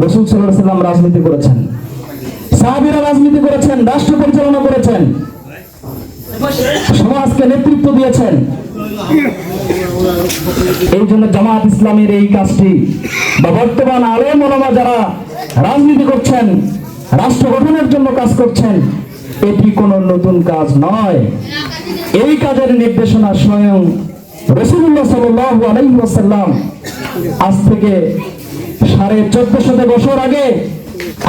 রাসূল সাল্লাল্লাহু আলাইহি ওয়াসাল্লাম রাজনীতি করেছেন, সাহাবীরা রাজনীতি করেছেন, রাষ্ট্র পরিচালনা করেছেন, সমাজকে নেতৃত্ব দিয়েছেন। এই জন্য জামাত ইসলামের এই কাজটি বা বর্তমান আলেম ওলামা যারা রাজনীতি করছেন, রাষ্ট্র গঠনের জন্য কাজ করছেন, এটি কোনো নতুন কাজ নয়। এই কাজের নির্দেশনা স্বয়ং রাসূলুল্লাহ সাল্লাল্লাহু আলাইহি ওয়াসাল্লাম আজ থেকে 1450 বছর আগে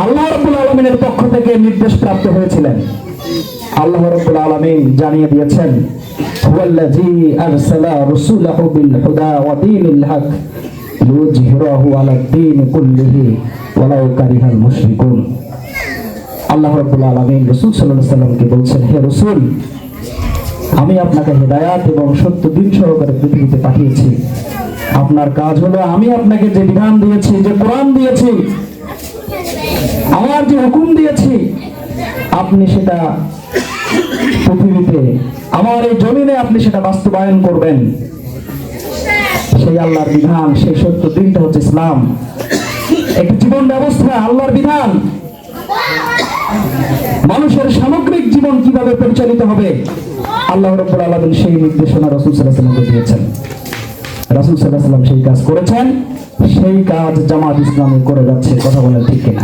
আল্লাহ রাব্বুল আলামিনের পক্ষ থেকে নির্দেশ প্রাপ্ত হয়েছিলেন। আল্লাহ রাব্বুল আলামিন জানিয়ে দিয়েছেন, হুয়াল্লাযী আরসালা রাসূলাহু বিল হুদা ওয়া দীনিল হক লিইয়ুযহিরাহু আলাদ দীন কুল্লিহি ওয়ালাউ কারিহাল মুশরিকুন। আল্লাহ রাব্বুল আলামিন রাসূল সাল্লাল্লাহু আলাইহি ওয়াসাল্লামকে বলছেন, হে রাসূল, আমি আপনাকে হেদায়েত এবং সত্য দ্বীন সহকারে পৃথিবীতে পাঠিয়েছি। আপনার কাজ হলো আমি আপনাকে যে বিধান দিয়েছি, যে কোরআন দিয়েছি, আমার যে হুকুম দিয়েছি, আপনি সেটা পৃথিবীতে আমার এই জমিনে আপনি সেটা বাস্তবায়ন করবেন। সেই আল্লাহর বিধান, সেই সত্য দ্বীনটা হচ্ছে ইসলাম। একটি জীবন ব্যবস্থা, আল্লাহর বিধান, মানুষের সামগ্রিক জীবন কিভাবে পরিচালিত হবে আল্লাহ রাব্বুল আলামিন সেই নির্দেশনা রাসূল সাল্লাল্লাহু আলাইহি ওয়াসাল্লামকে দিয়েছেন। রাসূল সাল্লাল্লাহু আলাইহি ওয়াসাল্লাম সেই কাজ করেছেন, সেই কাজ জামাত ইসলামী করে যাচ্ছে। কথা বলেন ঠিক কিনা?